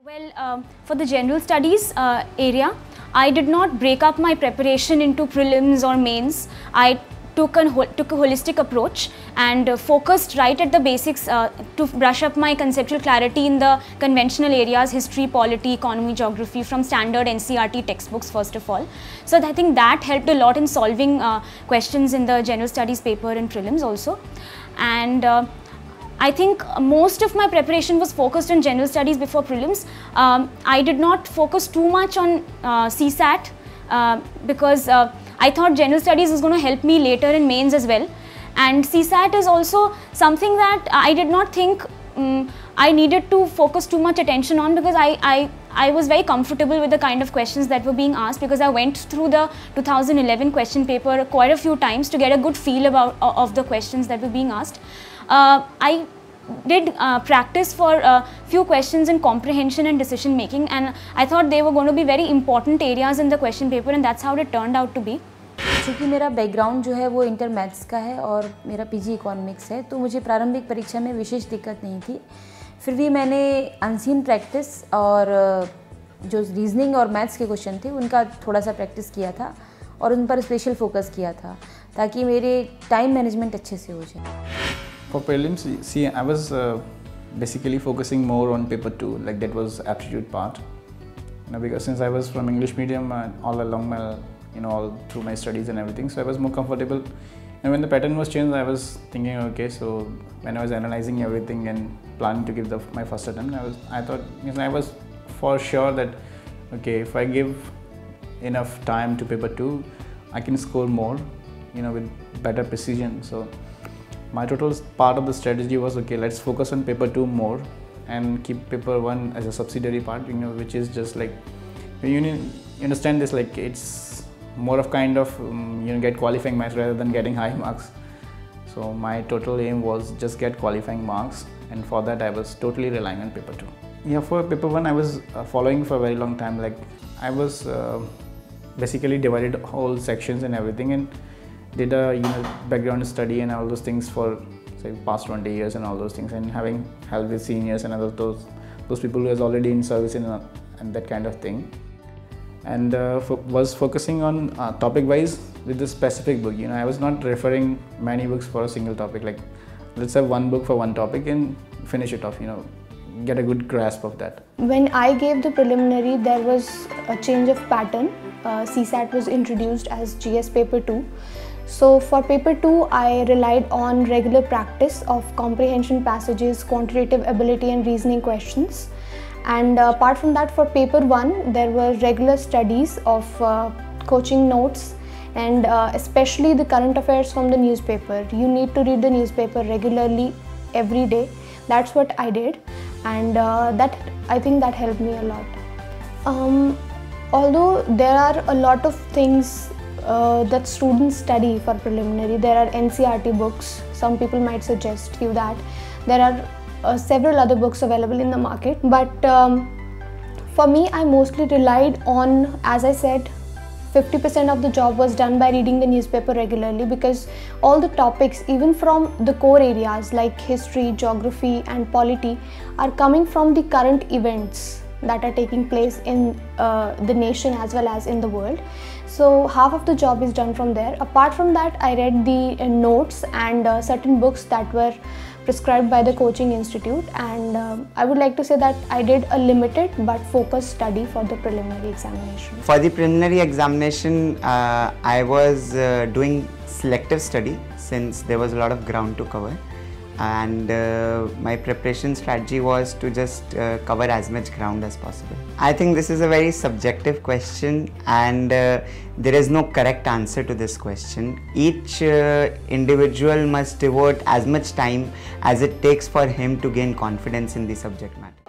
For the general studies area, I did not break up my preparation into prelims or mains. I took a holistic approach and focused right at the basics to brush up my conceptual clarity in the conventional areas, history, polity, economy, geography, from standard NCERT textbooks first of all. So I think that helped a lot in solving questions in the general studies paper and prelims also. And I think most of my preparation was focused on general studies before prelims. I did not focus too much on CSAT because I thought general studies was going to help me later in mains as well. And CSAT is also something that I did not think I needed to focus too much attention on, because I was very comfortable with the kind of questions that were being asked, because I went through the 2011 question paper quite a few times to get a good feel of the questions that were being asked. I did practice for a few questions in comprehension and decision making, and I thought they were going to be very important areas in the question paper, and that's how it turned out to be. क्योंकि मेरा background जो है वो inter maths का है और मेरा PG economics है, तो मुझे प्रारंभिक परीक्षा में विशेष दिक्कत नहीं थी। फिर भी मैंने अनसीन प्रैक्टिस और जो रीजनिंग और मैथ्स के क्वेश्चन थे उनका थोड़ा सा प्रैक्टिस किया था और उन पर स्पेशल फोकस किया था ताकि मेरे टाइम मैनेजमेंट अच्छे से हो जाए। For prelims, see, I was basically focusing more on paper 2, like that was aptitude part. Because since I was from English medium all along my, all through my studies and everything, so I was more comfortable. And when the pattern was changed, I was thinking, okay, so when I was analyzing everything and planning to give my first attempt, I thought, I was for sure that, okay, if I give enough time to paper 2, I can score more, with better precision. So my total part of the strategy was, okay, let's focus on paper 2 more and keep paper 1 as a subsidiary part, which is just like, you understand this, like it's more of kind of, get qualifying marks rather than getting high marks. So my total aim was just get qualifying marks, and for that I was totally relying on paper 2. Yeah, for paper 1 I was following for a very long time, like I was basically divided whole sections and everything, and did a background study and all those things for say past 20 years and all those things, and having help with seniors and other those people who was already in service and that kind of thing, and was focusing on topic wise with the specific book. I was not referring many books for a single topic, like let's have one book for one topic and finish it off, get a good grasp of that. When I gave the preliminary, there was a change of pattern. CSAT was introduced as GS paper 2. So for paper 2, I relied on regular practice of comprehension passages, quantitative ability and reasoning questions. And apart from that, for paper 1, there were regular studies of coaching notes and especially the current affairs from the newspaper. You need to read the newspaper regularly every day. That's what I did, and I think that helped me a lot. Although there are a lot of things that students study for preliminary, there are NCERT books. Some people might suggest you that. There are several other books available in the market, but for me, I mostly relied on, as I said, 50% of the job was done by reading the newspaper regularly, because all the topics, even from the core areas like history, geography and polity, are coming from the current events that are taking place in the nation as well as in the world. So half of the job is done from there. Apart from that, I read the notes and certain books that were prescribed by the coaching institute, and I would like to say that I did a limited but focused study for the preliminary examination. For the preliminary examination, I was doing selective study since there was a lot of ground to cover, and my preparation strategy was to just cover as much ground as possible. I think this is a very subjective question, and there is no correct answer to this question. Each individual must devote as much time as it takes for him to gain confidence in the subject matter.